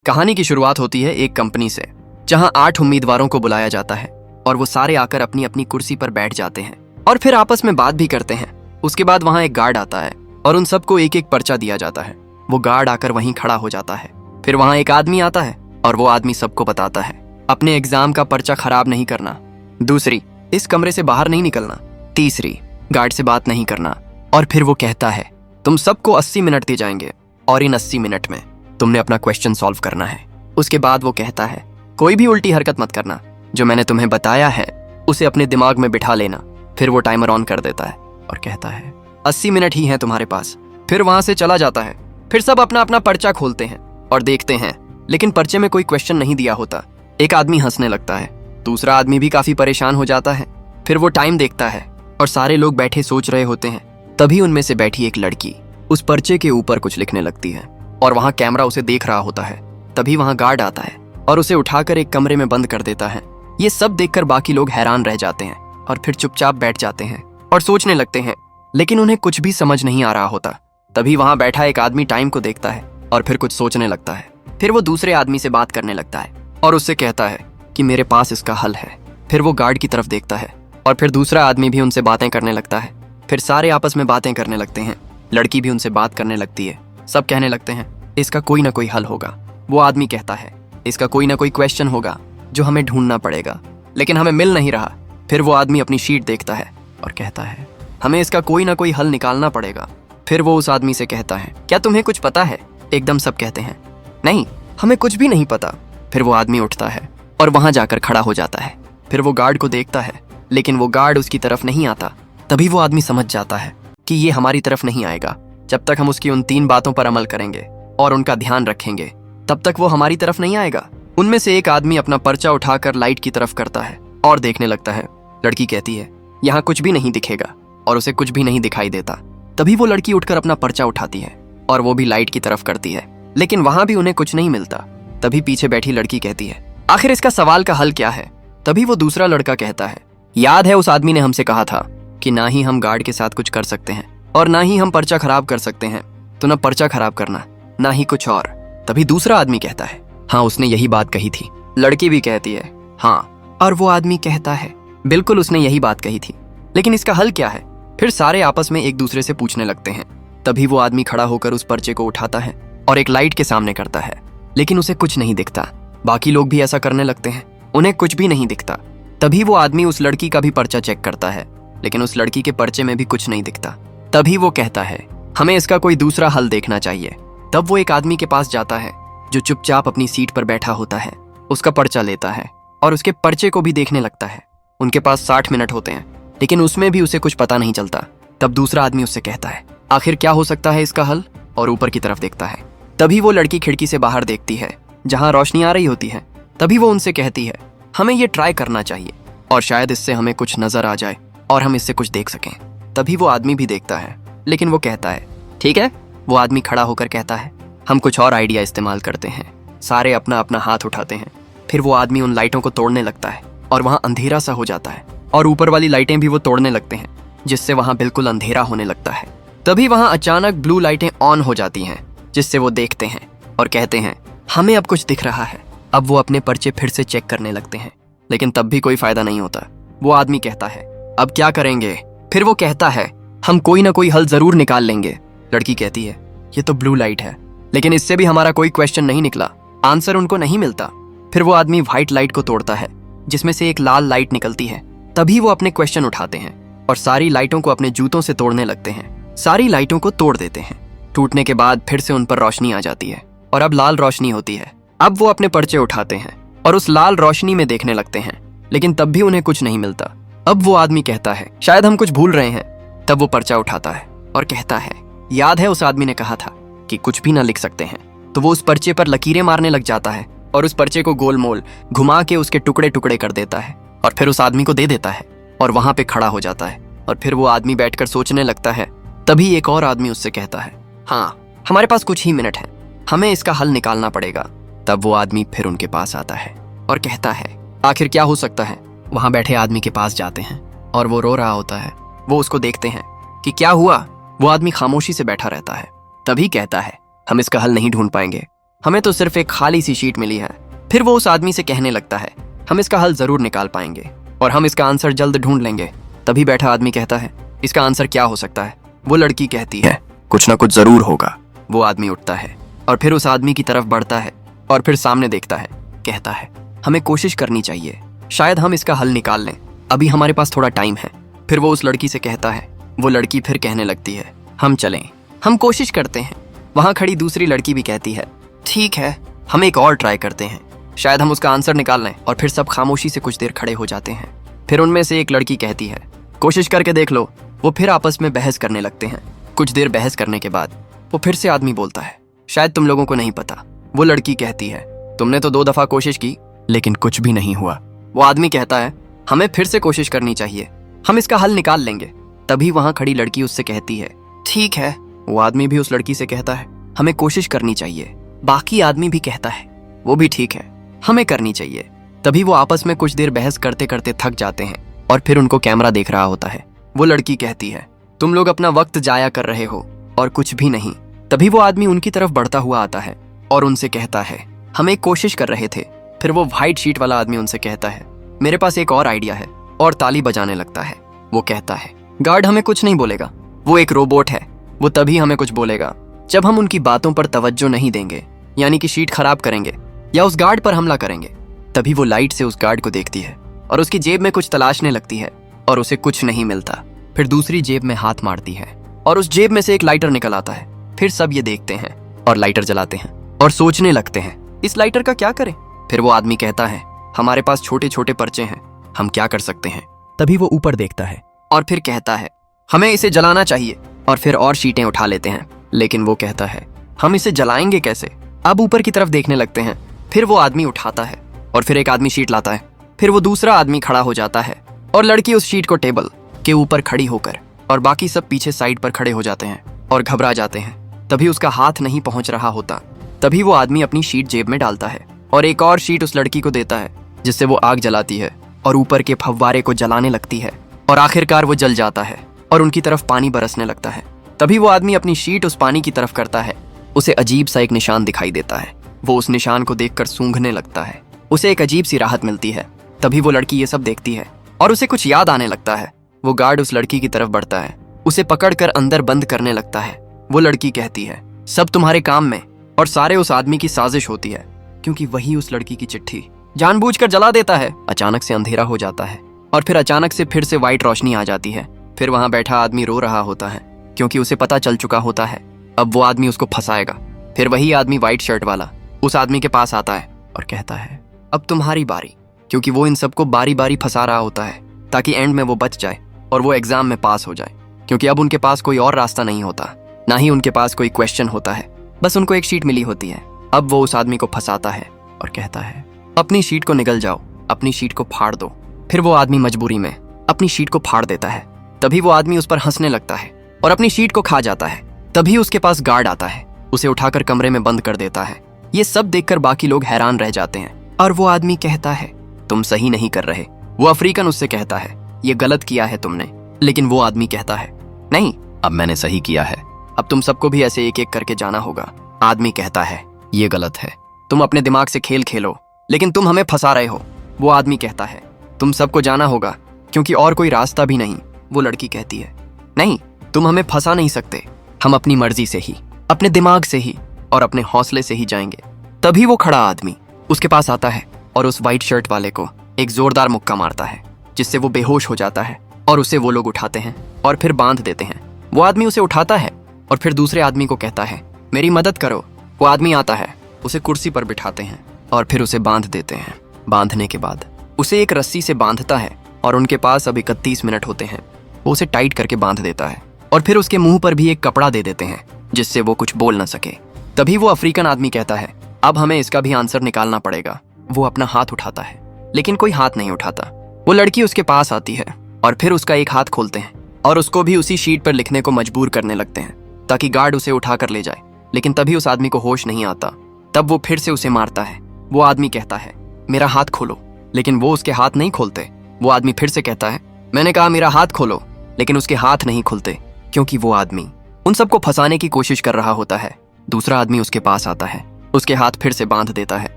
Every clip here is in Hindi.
कहानी की शुरुआत होती है एक कंपनी से, जहां 8 उम्मीदवारों को बुलाया जाता है और वो सारे आकर अपनी अपनी कुर्सी पर बैठ जाते हैं और फिर आपस में बात भी करते हैं। उसके बाद वहां एक गार्ड आता है और उन सबको एक एक पर्चा दिया जाता है। वो गार्ड आकर वहीं खड़ा हो जाता है। फिर वहां एक आदमी आता है और वो आदमी सबको बताता है, अपने एग्जाम का पर्चा खराब नहीं करना। दूसरी, इस कमरे से बाहर नहीं निकलना। तीसरी, गार्ड से बात नहीं करना। और फिर वो कहता है, तुम सबको 80 मिनट दिए जाएंगे और इन 80 मिनट में तुमने अपना क्वेश्चन सॉल्व करना है। उसके बाद वो कहता है, कोई भी उल्टी हरकत मत करना, जो मैंने तुम्हें बताया है उसे अपने दिमाग में बिठा लेना। फिर वो टाइमर ऑन कर देता है और कहता है, 80 मिनट ही हैं तुम्हारे पास। फिर वहां से चला जाता है। फिर सब अपना अपना पर्चा खोलते हैं और देखते हैं, लेकिन पर्चे में कोई क्वेश्चन नहीं दिया होता। एक आदमी हंसने लगता है, दूसरा आदमी भी काफी परेशान हो जाता है। फिर वो टाइम देखता है और सारे लोग बैठे सोच रहे होते हैं। तभी उनमें से बैठी एक लड़की उस पर्चे के ऊपर कुछ लिखने लगती है और वहां कैमरा उसे देख रहा होता है। तभी वहां गार्ड आता है और उसे उठाकर एक कमरे में बंद कर देता है। ये सब देखकर बाकी लोग हैरान रह जाते हैं और फिर चुपचाप बैठ जाते हैं और सोचने लगते हैं, लेकिन उन्हें कुछ भी समझ नहीं आ रहा होता। तभी वहां बैठा एक आदमी टाइम को देखता है और फिर कुछ सोचने लगता है। फिर वो दूसरे आदमी से बात करने लगता है और उससे कहता है कि मेरे पास इसका हल है। फिर वो गार्ड की तरफ देखता है और फिर दूसरा आदमी भी उनसे बातें करने लगता है। फिर सारे आपस में बातें करने लगते हैं। लड़की भी उनसे बात करने लगती है। सब कहने लगते हैं, इसका कोई ना कोई हल होगा। वो आदमी कहता है, इसका कोई ना कोई क्वेश्चन होगा जो हमें ढूंढना पड़ेगा, लेकिन हमें मिल नहीं रहा। फिर वो आदमी अपनी शीट देखता है और कहता है, हमें इसका कोई ना कोई हल निकालना पड़ेगा। फिर वो उस आदमी से कहता है, क्या तुम्हें कुछ पता है? एकदम सब कहते हैं, नहीं, हमें कुछ भी नहीं पता। फिर वो आदमी उठता है और वहां जाकर खड़ा हो जाता है। फिर वो गार्ड को देखता है, लेकिन वो गार्ड उसकी तरफ नहीं आता। तभी वो आदमी समझ जाता है कि ये हमारी तरफ नहीं आएगा। जब तक हम उसकी उन 3 बातों पर अमल करेंगे और उनका ध्यान रखेंगे, तब तक वो हमारी तरफ नहीं आएगा। उनमें से एक आदमी अपना पर्चा उठाकर लाइट की तरफ करता है और देखने लगता है। लड़की कहती है, यहाँ कुछ भी नहीं दिखेगा, और उसे कुछ भी नहीं दिखाई देता। तभी वो लड़की उठकर अपना पर्चा उठाती है और वो भी लाइट की तरफ करती है, लेकिन वहां भी उन्हें कुछ नहीं मिलता। तभी पीछे बैठी लड़की कहती है, आखिर इसका सवाल का हल क्या है? तभी वो दूसरा लड़का कहता है, याद है उस आदमी ने हमसे कहा था कि ना ही हम गार्ड के साथ कुछ कर सकते हैं और ना ही हम पर्चा खराब कर सकते हैं, तो ना पर्चा खराब करना, ना ही कुछ और। तभी दूसरा आदमी कहता है, हाँ, उसने यही बात कही थी। लड़की भी कहती है, हाँ, और वो आदमी कहता है, बिल्कुल उसने यही बात कही थी, लेकिन इसका हल क्या है? फिर सारे आपस में एक दूसरे से पूछने लगते हैं। तभी वो आदमी खड़ा होकर उस पर्चे को उठाता है और एक लाइट के सामने करता है, लेकिन उसे कुछ नहीं दिखता। बाकी लोग भी ऐसा करने लगते हैं, उन्हें कुछ भी नहीं दिखता। तभी वो आदमी उस लड़की का भी पर्चा चेक करता है, लेकिन उस लड़की के पर्चे में भी कुछ नहीं दिखता। तभी वो कहता है, हमें इसका कोई दूसरा हल देखना चाहिए। तब वो एक आदमी के पास जाता है जो चुपचाप अपनी सीट पर बैठा होता है। उसका पर्चा लेता है और उसके पर्चे को भी देखने लगता है। उनके पास 60 मिनट होते हैं, लेकिन उसमें भी उसे कुछ पता नहीं चलता। तब दूसरा आदमी उससे कहता है, आखिर क्या हो सकता है इसका हल? और ऊपर की तरफ देखता है। तभी वो लड़की खिड़की से बाहर देखती है जहां रोशनी आ रही होती है। तभी वो उनसे कहती है, हमें ये ट्राई करना चाहिए और शायद इससे हमें कुछ नजर आ जाए और हम इससे कुछ देख सकें। तभी वो आदमी भी देखता है, लेकिन वो कहता है, ठीक है। वो आदमी खड़ा होकर कहता है, हम कुछ और आइडिया इस्तेमाल करते हैं। सारे अपना अपना हाथ उठाते हैं। फिर वो आदमी उन लाइटों को तोड़ने लगता है और वहां अंधेरा सा हो जाता है, और ऊपर वाली लाइटें भी वो तोड़ने लगते हैं, जिससे वहां बिल्कुल अंधेरा होने लगता है। तभी वहां अचानक ब्लू लाइटें ऑन हो जाती हैं, जिससे वो देखते हैं और कहते हैं, हमें अब कुछ दिख रहा है। अब वो अपने पर्चे फिर से चेक करने लगते हैं, लेकिन तब भी कोई फायदा नहीं होता। वो आदमी कहता है, अब क्या करेंगे? फिर वो कहता है, हम कोई ना कोई हल जरूर निकाल लेंगे। लड़की कहती है, ये तो ब्लू लाइट है, लेकिन इससे भी हमारा कोई क्वेश्चन नहीं निकला, आंसर उनको नहीं मिलता। फिर वो आदमी व्हाइट लाइट को तोड़ता है, जिसमें से एक लाल लाइट निकलती है। तभी वो अपने क्वेश्चन उठाते हैं और सारी लाइटों को अपने जूतों से तोड़ने लगते हैं। सारी लाइटों को तोड़ देते हैं। टूटने के बाद फिर से उन पर रोशनी आ जाती है और अब लाल रोशनी होती है। अब वो अपने पर्चे उठाते हैं और उस लाल रोशनी में देखने लगते हैं, लेकिन तब भी उन्हें कुछ नहीं मिलता। अब वो आदमी कहता है, शायद हम कुछ भूल रहे हैं। तब वो पर्चा उठाता है और कहता है, याद है उस आदमी ने कहा था कि कुछ भी ना लिख सकते हैं। तो वो उस पर्चे पर लकीरें मारने लग जाता है और उस पर्चे को गोल मोल घुमा के उसके टुकड़े टुकड़े कर देता है और फिर उस आदमी को दे देता है और वहां पे खड़ा हो जाता है। और फिर वो आदमी बैठकर सोचने लगता है। तभी एक और आदमी उससे कहता है, हाँ, हमारे पास कुछ ही मिनट हैं, हमें इसका हल निकालना पड़ेगा। तब वो आदमी फिर उनके पास आता है और कहता है, आखिर क्या हो सकता है? वहां बैठे आदमी के पास जाते हैं और वो रो रहा होता है। वो उसको देखते हैं कि क्या हुआ। वो आदमी खामोशी से बैठा रहता है। तभी कहता है, हम इसका हल नहीं ढूंढ पाएंगे, हमें तो सिर्फ एक खाली सी शीट मिली है। फिर वो उस आदमी से कहने लगता है, हम इसका हल जरूर निकाल पाएंगे और हम इसका आंसर जल्द ढूंढ लेंगे। तभी बैठा आदमी कहता है, इसका आंसर क्या हो सकता है? वो लड़की कहती है, कुछ ना कुछ जरूर होगा। वो आदमी उठता है और फिर उस आदमी की तरफ बढ़ता है और फिर सामने देखता है, कहता है, हमें कोशिश करनी चाहिए, शायद हम इसका हल निकाल लें, अभी हमारे पास थोड़ा टाइम है। फिर वो उस लड़की से कहता है। वो लड़की फिर कहने लगती है, हम चलें, हम कोशिश करते हैं। वहां खड़ी दूसरी लड़की भी कहती है, ठीक है, हम एक और ट्राई करते हैं, शायद हम उसका आंसर निकाल लें। और फिर सब खामोशी से कुछ देर खड़े हो जाते हैं। फिर उनमें से एक लड़की कहती है, कोशिश करके देख लो। वो फिर आपस में बहस करने लगते हैं। कुछ देर बहस करने के बाद वो फिर से आदमी बोलता है, शायद तुम लोगों को नहीं पता। वो लड़की कहती है, तुमने तो 2 दफा कोशिश की लेकिन कुछ भी नहीं हुआ। वो आदमी कहता है, हमें फिर से कोशिश करनी चाहिए, हम इसका हल निकाल लेंगे। तभी वहां खड़ी लड़की उससे कहती है, ठीक है। वो आदमी भी उस लड़की से कहता है, हमें कोशिश करनी चाहिए। बाकी आदमी भी कहता है, वो भी ठीक है, हमें करनी चाहिए। तभी वो आपस में कुछ देर बहस करते करते थक जाते हैं और फिर उनको कैमरा देख रहा होता है। वो लड़की कहती है, तुम लोग अपना वक्त जाया कर रहे हो और कुछ भी नहीं। तभी वो आदमी उनकी तरफ बढ़ता हुआ आता है और उनसे कहता है, हम एक कोशिश कर रहे थे। फिर वो व्हाइट शीट वाला आदमी उनसे कहता है, मेरे पास एक और आइडिया है, और ताली बजाने लगता है। वो कहता है, गार्ड हमें कुछ नहीं बोलेगा, वो एक रोबोट है, वो तभी हमें कुछ बोलेगा जब हम उनकी बातों पर तवज्जो नहीं देंगे, यानी कि शीट खराब करेंगे या उस गार्ड पर हमला करेंगे। तभी वो लाइट से उस गार्ड को देखती है और उसकी जेब में कुछ तलाशने लगती है और उसे कुछ नहीं मिलता। फिर दूसरी जेब में हाथ मारती है और उस जेब में से एक लाइटर निकल आता है। फिर सब ये देखते हैं और लाइटर जलाते हैं और सोचने लगते हैं, इस लाइटर का क्या करें? फिर वो आदमी कहता है, हमारे पास छोटे छोटे पर्चे हैं, हम क्या कर सकते हैं? तभी वो ऊपर देखता है और फिर कहता है, हमें इसे जलाना चाहिए। और फिर और शीटें उठा लेते हैं, लेकिन वो कहता है, हम इसे जलाएंगे कैसे? अब ऊपर की तरफ देखने लगते हैं। फिर वो आदमी उठाता है और फिर एक आदमी शीट लाता है। फिर वो दूसरा आदमी खड़ा हो जाता है और लड़की उस शीट को टेबल के ऊपर खड़ी होकर, और बाकी सब पीछे साइड पर खड़े हो जाते हैं और घबरा जाते हैं। तभी उसका हाथ नहीं पहुंच रहा होता। तभी वो आदमी अपनी शीट जेब में डालता है और एक और शीट उस लड़की को देता है, जिससे वो आग जलाती है और ऊपर के फव्वारे को जलाने लगती है और आखिरकार वो जल जाता है और उनकी तरफ पानी बरसने लगता है। तभी वो आदमी अपनी शीट उस पानी की तरफ करता है। उसे अजीब सा एक निशान दिखाई देता है। वो उस निशान को देखकर सूंघने लगता है। उसे एक अजीब सी राहत मिलती है। तभी वो लड़की ये सब देखती है और उसे कुछ याद आने लगता है। वो गार्ड उस लड़की की तरफ बढ़ता है, उसे पकड़कर अंदर बंद करने लगता है। वो लड़की कहती है, सब तुम्हारे काम में, और सारे उस आदमी की साजिश होती है, क्योंकि वही उस लड़की की चिट्ठी जानबूझकर जला देता है। अचानक से अंधेरा हो जाता है और फिर अचानक से फिर से वाइट रोशनी आ जाती है। फिर वहां बैठा आदमी रो रहा होता है, क्योंकि उसे पता चल चुका होता है अब वो आदमी उसको फंसाएगा। फिर वही आदमी व्हाइट शर्ट वाला उस आदमी के पास आता है और कहता है, अब तुम्हारी बारी, क्योंकि वो इन सबको बारी बारी फंसा रहा होता है ताकि एंड में वो बच जाए और वो एग्जाम में पास हो जाए, क्योंकि अब उनके पास कोई और रास्ता नहीं होता, ना ही उनके पास कोई क्वेश्चन होता है, बस उनको एक शीट मिली होती है। अब वो उस आदमी को फंसाता है और कहता है, अपनी शीट को निगल जाओ, अपनी शीट को फाड़ दो। फिर वो आदमी मजबूरी में अपनी शीट को फाड़ देता है। तभी वो आदमी उस पर हंसने लगता है और अपनी शीट को खा जाता है। तभी उसके पास गार्ड आता है, उसे उठाकर कमरे में बंद कर देता है। ये सब देखकर बाकी लोग हैरान रह जाते हैं और वो आदमी कहता है, तुम सही नहीं कर रहे। वो अफ्रीकन उससे कहता है, ये गलत किया है तुमने। लेकिन वो आदमी कहता है, नहीं, अब मैंने सही किया है, अब तुम सबको भी ऐसे एक एक करके जाना होगा। आदमी कहता है, ये गलत है, तुम अपने दिमाग से खेल खेलो, लेकिन तुम हमें फंसा रहे हो। वो आदमी कहता है, तुम सबको जाना होगा, क्योंकि और कोई रास्ता भी नहीं। वो लड़की कहती है, नहीं, तुम हमें फंसा नहीं सकते, हम अपनी मर्जी से ही, अपने दिमाग से ही और अपने हौसले से ही जाएंगे। तभी वो खड़ा आदमी उसके पास आता है और उस व्हाइट शर्ट वाले को एक जोरदार मुक्का मारता है, जिससे वो बेहोश हो जाता है और उसे वो लोग उठाते हैं और फिर बांध देते हैं। वो आदमी उसे उठाता है और फिर दूसरे आदमी को कहता है, मेरी मदद करो। वो आदमी आता है, उसे कुर्सी पर बिठाते हैं और फिर उसे बांध देते हैं। बांधने के बाद उसे एक रस्सी से बांधता है और उनके पास अब 31 मिनट होते हैं। वो उसे टाइट करके बांध देता है और फिर उसके मुंह पर भी एक कपड़ा दे देते हैं, जिससे वो कुछ बोल न सके। तभी वो अफ्रीकन आदमी कहता है, अब हमें इसका भी आंसर निकालना पड़ेगा। वो अपना हाथ उठाता है, लेकिन कोई हाथ नहीं उठाता। वो लड़की उसके पास आती है और फिर उसका एक हाथ खोलते हैं और उसको भी उसी शीट पर लिखने को मजबूर करने लगते हैं, ताकि गार्ड उसे उठा कर ले जाए। लेकिन तभी उस आदमी को होश नहीं आता। तब वो फिर से उसे मारता है। वो आदमी कहता है, मेरा हाथ खोलो, लेकिन वो उसके हाथ नहीं खोलते। वो आदमी फिर से कहता है, मैंने कहा मेरा हाथ खोलो, लेकिन उसके हाथ नहीं खुलते, क्योंकि वो आदमी उन सबको फंसाने की कोशिश कर रहा होता है। दूसरा आदमी उसके पास आता है उसके हाथ फिर से बांध देता है।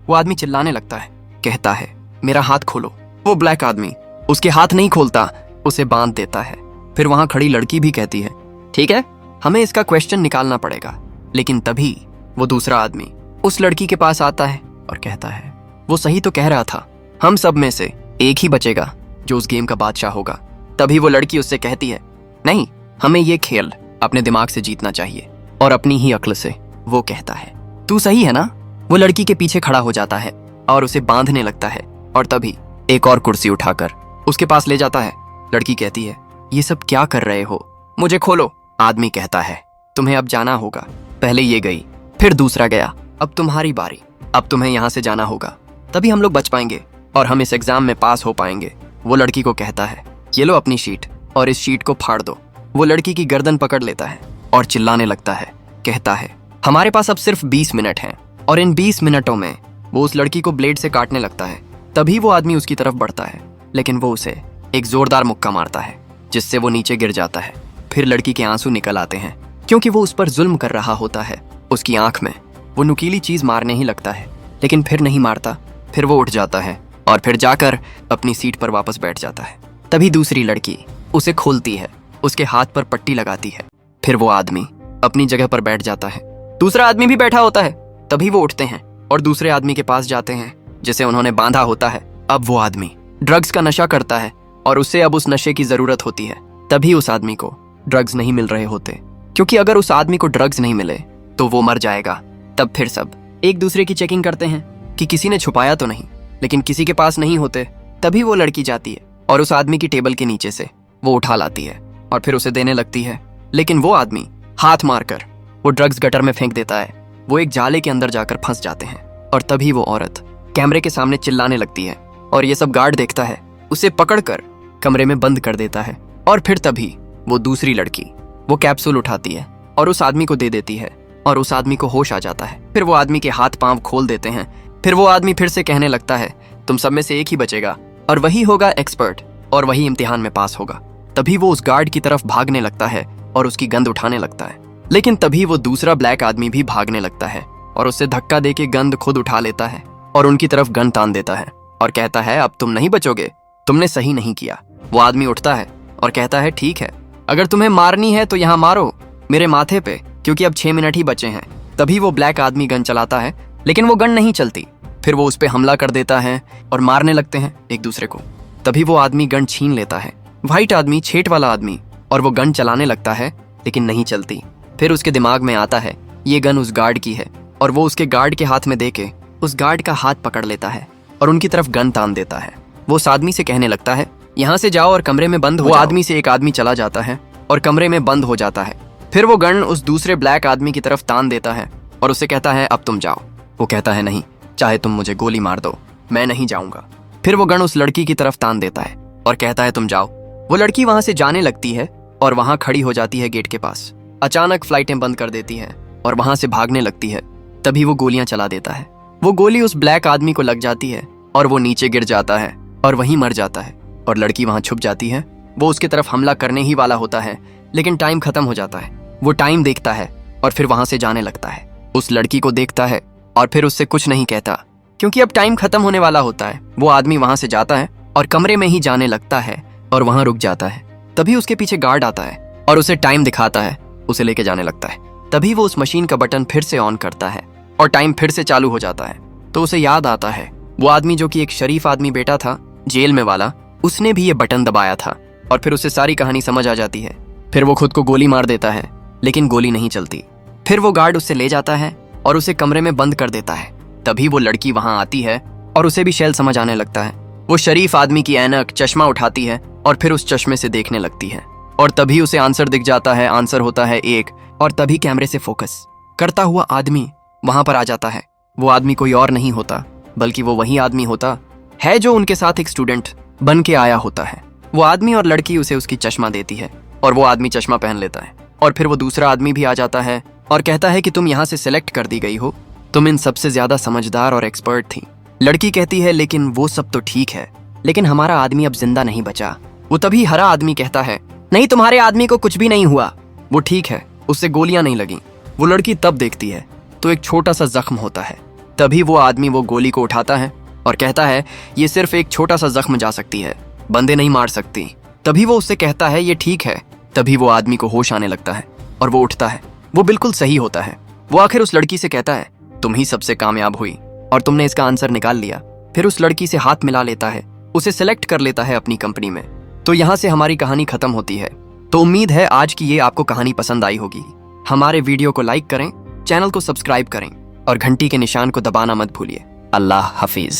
वो आदमी चिल्लाने लगता है, कहता है मेरा हाथ खोलो। वो ब्लैक आदमी उसके हाथ नहीं खोलता, उसे बांध देता है। फिर वहां खड़ी लड़की भी कहती है ठीक है, हमें इसका क्वेश्चन निकालना पड़ेगा। लेकिन तभी वो दूसरा आदमी उस लड़की के पास आता है और कहता है वो सही तो कह रहा था, हम सब में से एक ही बचेगा जो उस गेम का बादशाह होगा। तभी वो लड़की उससे कहती है नहीं, हमें ये खेल अपने दिमाग से जीतना चाहिए और अपनी ही अक्ल से। वो कहता है तू सही है ना। वो लड़की के पीछे खड़ा हो जाता है और उसे बांधने लगता है और तभी एक और कुर्सी उठाकर उसके पास ले जाता है। लड़की कहती है ये सब क्या कर रहे हो, मुझे खोलो। आदमी कहता है तुम्हें अब जाना होगा, पहले ये गई फिर दूसरा गया, अब तुम्हारी बारी, अब तुम्हें यहाँ से जाना होगा, तभी हम लोग बच पाएंगे और हम इस एग्जाम में पास हो पाएंगे। वो लड़की को कहता है ये लो अपनी शीट और इस शीट को फाड़ दो। वो लड़की की गर्दन पकड़ लेता है और चिल्लाने लगता है, कहता है हमारे पास अब सिर्फ 20 मिनट हैं। और इन 20 मिनटों में वो उस लड़की को ब्लेड से काटने लगता है। तभी वो आदमी उसकी तरफ बढ़ता है, लेकिन वो उसे एक जोरदार मुक्का मारता है जिससे वो नीचे गिर जाता है। फिर लड़की के आंसू निकल आते हैं क्योंकि वो उस पर जुल्म कर रहा होता है। उसकी आंख में वो नुकीली चीज मारने ही लगता है, लेकिन फिर नहीं मारता। फिर वो उठ जाता है और फिर जाकर अपनी सीट पर वापस बैठ जाता है। तभी दूसरी लड़की उसे खोलती है, उसके हाथ पर पट्टी लगाती है। फिर वो आदमी अपनी जगह पर बैठ जाता है। दूसरा आदमी भी बैठा होता है। तभी वो उठते हैं और दूसरे आदमी के पास जाते हैं जिसे उन्होंने बांधा होता है। अब वो आदमी ड्रग्स का नशा करता है और उसे अब उस नशे की जरूरत होती है। तभी उस आदमी को ड्रग्स नहीं मिल रहे होते, क्योंकि अगर उस आदमी को ड्रग्स नहीं मिले तो वो मर जाएगा। तब फिर सब एक दूसरे की चेकिंग करते हैं कि किसी ने छुपाया तो नहीं, लेकिन किसी के पास नहीं होते। तभी वो लड़की जाती है और उस आदमी की टेबल के नीचे से वो उठा लाती है और फिर उसे देने लगती है, लेकिन वो आदमी हाथ मारकर वो ड्रग्स गटर में फेंक देता है। वो एक जाले के अंदर जाकर फंस जाते हैं और तभी वो औरत कैमरे के सामने चिल्लाने लगती है और ये सब गार्ड देखता है, उसे पकड़कर कमरे में बंद कर देता है। और फिर तभी वो दूसरी लड़की वो कैप्सूल उठाती है और उस आदमी को दे देती है और उस आदमी को होश आ जाता है। फिर वो आदमी के हाथ पांव खोल देते हैं। फिर वो आदमी फिर से कहने लगता है तुम सब में से एक ही बचेगा और वही होगा एक्सपर्ट और वही इम्तिहान में पास होगा। तभी वो उस गार्ड की तरफ भागने लगता है और उसकी गंद उठाने लगता है, लेकिन तभी वो दूसरा ब्लैक आदमी भी भागने लगता है और उससे धक्का देके गंद खुद उठा लेता है और उनकी तरफ गन तान देता है और कहता है अब तुम नहीं बचोगे, तुमने सही नहीं किया। वो आदमी उठता है और कहता है ठीक है, अगर तुम्हें मारनी है तो यहाँ मारो मेरे माथे पे, क्योंकि अब 6 मिनट ही बचे हैं। तभी वो ब्लैक आदमी गन चलाता है, लेकिन वो गन नहीं चलती। फिर वो उस पर हमला कर देता है और मारने लगते हैं एक दूसरे को। तभी वो आदमी गन छीन लेता है, व्हाइट आदमी, छेट वाला आदमी, और वो गन चलाने लगता है लेकिन नहीं चलती। फिर उसके दिमाग में आता है ये गन उस गार्ड की है और वो उसके गार्ड के हाथ में देके उस गार्ड का हाथ पकड़ लेता है और उनकी तरफ गन तान देता है। वो उस आदमी से कहने लगता है यहाँ से जाओ और कमरे में बंद हो। वो आदमी से एक आदमी चला जाता है और कमरे में बंद हो जाता है। फिर वो गन उस दूसरे ब्लैक आदमी की तरफ तान देता है और उससे कहता है अब तुम जाओ। वो कहता है नहीं, चाहे तुम मुझे गोली मार दो, मैं नहीं जाऊंगा। फिर वो गन उस लड़की की तरफ तान देता है और कहता है तुम जाओ। वो लड़की वहां से जाने लगती है और वहां खड़ी हो जाती है गेट के पास। अचानक फ्लाइटें बंद कर देती हैं और वहां से भागने लगती है। तभी वो गोलियां चला देता है। वो गोली उस ब्लैक आदमी को लग जाती है और वो नीचे गिर जाता है और वहीं मर जाता है और लड़की वहां छुप जाती है। वो उसके तरफ हमला करने ही वाला होता है, लेकिन टाइम खत्म हो जाता है। वो टाइम देखता है और फिर वहां से जाने लगता है। उस लड़की को देखता है और फिर उससे कुछ नहीं कहता, क्योंकि अब टाइम खत्म होने वाला होता है। वो आदमी वहां से जाता है और कमरे में ही जाने लगता है और वहां रुक जाता है। तभी उसके पीछे गार्ड आता है और उसे टाइम दिखाता है, उसे लेके जाने लगता है। तभी वो उस मशीन का बटन फिर से ऑन करता है और टाइम फिर से चालू हो जाता है। तो उसे याद आता है वो आदमी जो कि एक शरीफ आदमी बेटा था जेल में वाला, उसने भी ये बटन दबाया था और फिर उसे सारी कहानी समझ आ जाती है। फिर वो खुद को गोली मार देता है, लेकिन गोली नहीं चलती। फिर वो गार्ड उससे ले जाता है और उसे कमरे में बंद कर देता है। तभी वो लड़की वहां आती है और उसे भी शेल समझ आने लगता है। वो शरीफ आदमी की ऐनक चश्मा उठाती है और फिर उस चश्मे से देखने लगती है और तभी उसे आंसर दिख जाता है। आंसर होता है 1। और तभी कैमरे से फोकस करता हुआ आदमी वहां पर आ जाता है। वो आदमी कोई और नहीं होता बल्कि वो वही आदमी होता है जो उनके साथ एक स्टूडेंट बन के आया होता है। वो आदमी और लड़की उसे उसकी चश्मा देती है और वो आदमी चश्मा पहन लेता है और फिर वो दूसरा आदमी भी आ जाता है और कहता है कि तुम यहाँ से सिलेक्ट कर दी गई हो, तुम इन सबसे ज्यादा समझदार और एक्सपर्ट थी। लड़की कहती है लेकिन वो सब तो ठीक है, लेकिन हमारा आदमी अब जिंदा नहीं बचा। वो तभी हरा आदमी कहता है नहीं, तुम्हारे आदमी को कुछ भी नहीं हुआ, वो ठीक है, उससे गोलियां नहीं लगी। वो लड़की तब देखती है तो एक छोटा सा जख्म होता है। तभी वो आदमी वो गोली को उठाता है और कहता है ये सिर्फ एक छोटा सा जख्म जा सकती है, बंदे नहीं मार सकती। तभी वो उससे कहता है ये ठीक है। तभी वो आदमी को होश आने लगता है और वो उठता है। वो बिल्कुल सही होता है। वो आखिर उस लड़की से कहता है तुम ही सबसे कामयाब हुई और तुमने इसका आंसर निकाल लिया। फिर उस लड़की से हाथ मिला लेता है, उसे सिलेक्ट कर लेता है अपनी कंपनी में। तो यहाँ से हमारी कहानी खत्म होती है। तो उम्मीद है आज की ये आपको कहानी पसंद आई होगी। हमारे वीडियो को लाइक करें, चैनल को सब्सक्राइब करें और घंटी के निशान को दबाना मत भूलिए। अल्लाह हाफिज।